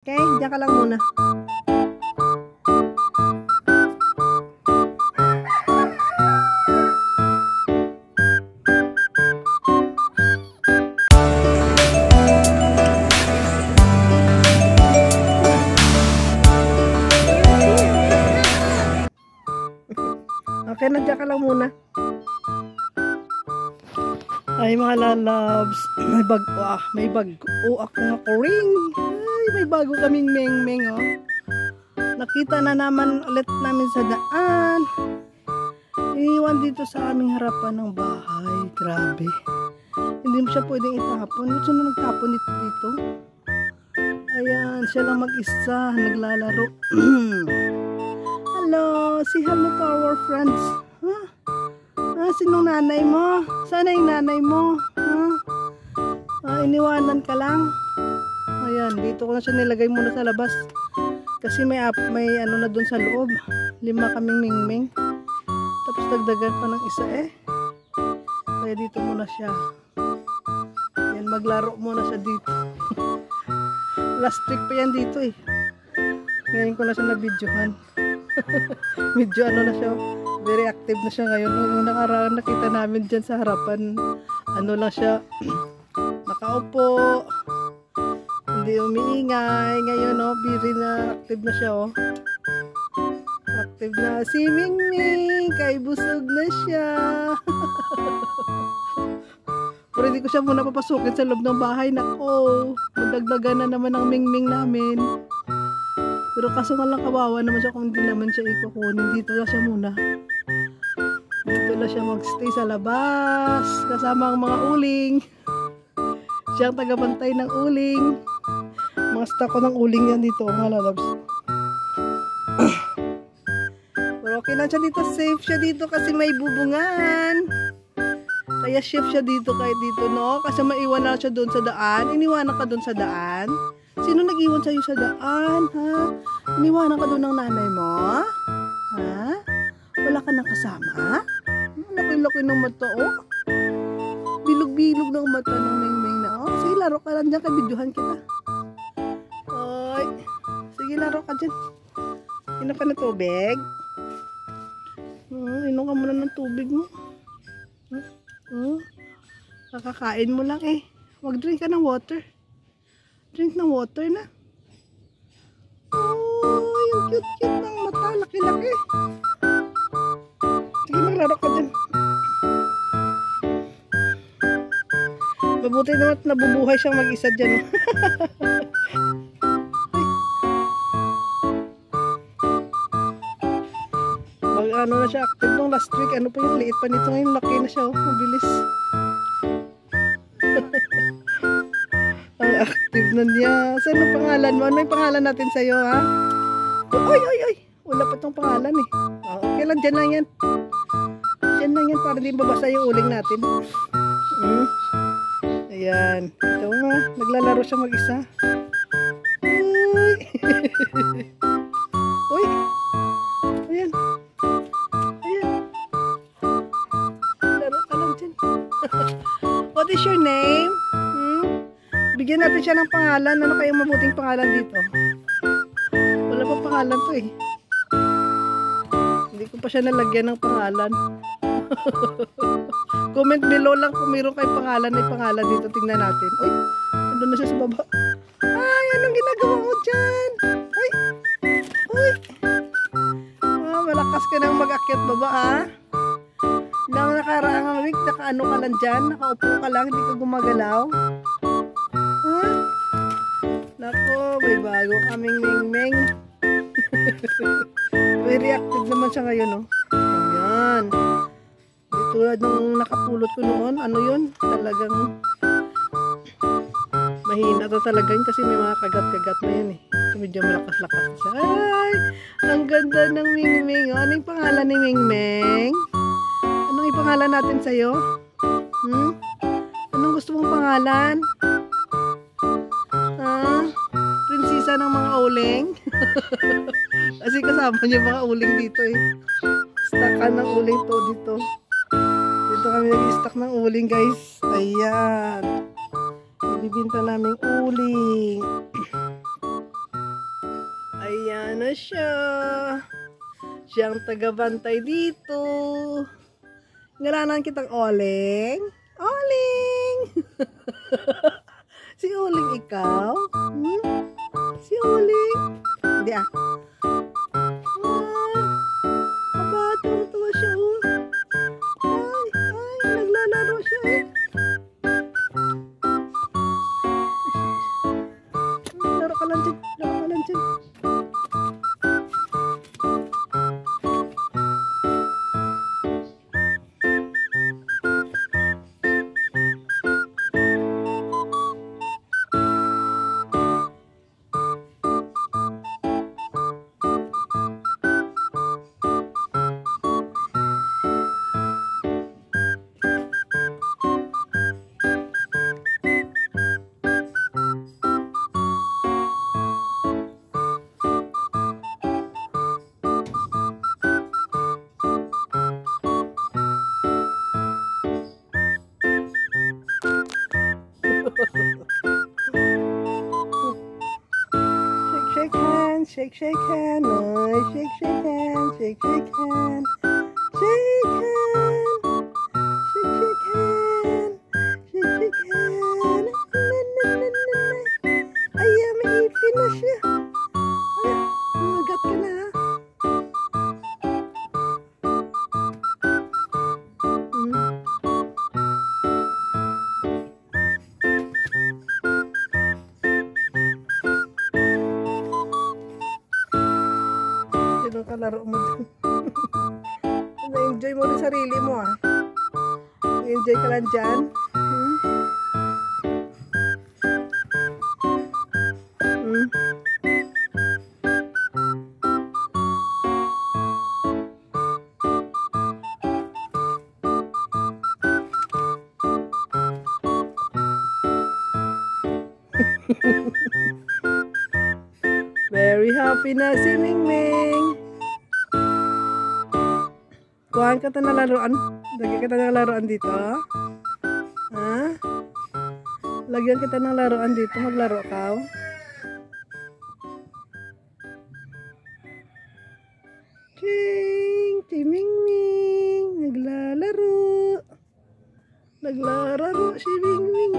Okay, diyan ka lang muna. Okay, nandiyan ka lang muna. Ay mga lalabs, may bago ako ring. Ay, may bago kaming meng-meng, oh. Nakita na naman ulit namin sa daan. Iniwan dito sa aming harapan ng bahay. Grabe. Hindi mo siya pwedeng itapon. Sino nagtapon ito dito? Ayan, siya lang mag-isa, naglalaro. Hello, say hello to our friends. Huh? Sinong nanay mo? Sana yung nanay mo? Iniwanan ka lang. Ayan, dito ko na siya nilagay muna sa labas. Kasi may ano na dun sa loob. 5 kaming mingming. Tapos dagdagan pa ng isa eh. Kaya dito muna siya. Ayan, maglaro muna siya dito. Last week pa yan dito eh. Ngayon ko na siya na-videohan. Medyo ano na siya, very active na siya ngayon. Yung nakaraan nakita namin dyan sa harapan, ano lang siya, nakaupo, hindi umiingay. Ngayon very na active na siya active na si Mingming, kay busog na siya. Pero hindi ko siya muna papasukin sa loob ng bahay. Nako, madagdagan na naman ang Mingming namin. Pero kaso nga lang kawawa naman siya kung hindi naman siya ikukunin. Dito na siya muna. Dito na siya magstay sa labas. Kasama ang mga uling. Siya ang tagabantay ng uling. Mga stock ko ng uling yan dito, mga lalabs. Pero okay lang siya dito. Safe siya dito kasi may bubungan. Kaya safe siya dito kahit dito, no? Kasi maiwan na siya doon sa daan. Iniwanan ka doon sa daan. Sino nag-iwan sa'yo sa daan, ha? Iniwanan ka doon ng nanay mo? Ha? Wala ka nang kasama? Laki-laki ng mata, oh. Bilog-bilog ng mata ng meng-meng na, oh. Sige, laro ka lang dyan. Kabidyohan kita. Oy. Sige, laro ka dyan. Inom ka ng tubig? Inom ka muna ng tubig mo. Nakakain mo lang, eh. Mag-drink ka ng water. Drink ng water na. Oh, yung cute-cute ng mata. Laki-laki. Sige, maglaro ka dyan. Mabuti naman at nabubuhay siyang mag-isa dyan. Ano na siya active nung last week. Ano pa yung liit pa nito ngayon. Laki na siya. Mabilis. Ang active na niya. Saan ang pangalan mo? Ano yung pangalan natin sa'yo, ha? Oy! Wala pa tong pangalan eh. Okay lang, dyan lang yan. Dyan lang yan para hindi mabasa yung uling natin. Ayan. Ito nga. Naglalaro siya mag-isa. Uy! Ayan. Laro ka lang dyan. What is your name? Bigyan natin siya ng pangalan. Ano kayong mabuting pangalan dito? Wala pa pangalan to eh. Hindi ko pa siya nalagyan ng pangalan. Comment below lang kung mayroon kayong pangalan na pangalan dito. Tingnan natin. Uy, nandun na siya sa baba. Ay, anong ginagawa mo dyan? Uy. Malakas ka nang mag-akyat baba, ha? Nang nakaraang week, nakaano ka lang dyan? Nakaupo ka lang, hindi ka gumagalaw? Nako, may bago kaming ming-ming. Very active naman siya ngayon, no? Ayan. Di tulad nung nakapulot ko noon, ano yun? Talagang mahina to talaga yun kasi may mga kagat-kagat na yun eh. Medyo malakas-lakas siya. Ay! Ang ganda ng ming-ming. Oh. Ano yung pangalan ni ming-ming? Ano yung pangalan natin sa'yo? Anong gusto mong pangalan? Prinsesa ng mga uling. Kasi kasama niya mga uling dito eh. Stockan ng uling to dito. Dito kami nag-stock ng uling, guys. Ayan. Ibibinta namin uling. Ayan na siya. Siyang tagabantay dito. Ngalanan kitang Oling. Oling! Si Oling ikaw? Si Oling? Hindi ah. Aba, tuwa siya oh. Ay, naglalaro siya eh. Laro ka lang dyan. Laro ka lang dyan. Shake hand, shake hand, no, shake hand, shake hand, shake hand, shake hand, shake hand. Ay, may ipin na siya. Magat ka na ha. Sino kalaro mo dun? Na-enjoy mo rin sarili mo ah. Na-enjoy ka lang dyan. Very happy na si Mingming. Kuhaan ka ta na laruan. Lagyan kita ng laruan dito. Ha? Lagyan kita ng laruan dito. Maglaro ka. Ching! Si Mingming. Naglalaro. Naglalaro si Mingming.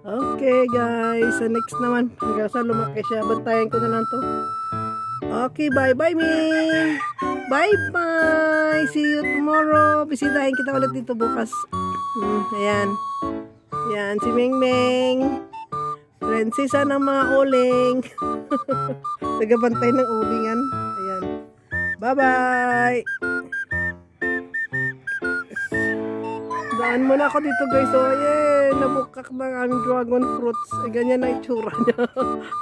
Okay guys, sa next naman hanggang sa lumaki siya, bantayan ko na lang to. Okay, bye bye Ming. Bye bye, see you tomorrow. Bisitahin kita ulit dito bukas. Ayan, ayan si Mingming, prinsesa ng mga uling. Nagabantay ng ulingan. Ayan, bye bye. Daan muna ako dito guys. So, nabukak ng aming dragon fruits. Ganyan na itsura niya.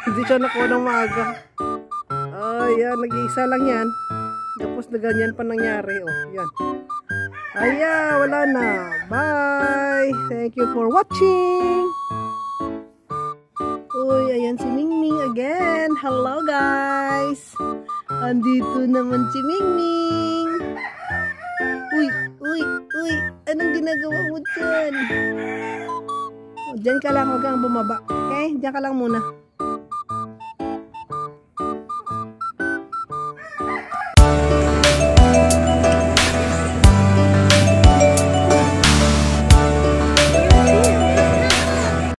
Hindi siya nakuha ng maaga. Ayan, nag-iisa lang yan. Tapos na ganyan pa nangyari. Yan. Ayan, wala na. Bye! Thank you for watching! Uy, ayan si Mingming again. Hello guys! Andito naman si Mingming. Uy! Anong ginagawa mo dyan? Dyan ka lang, huwag kang bumaba. Okay? Dyan ka lang muna.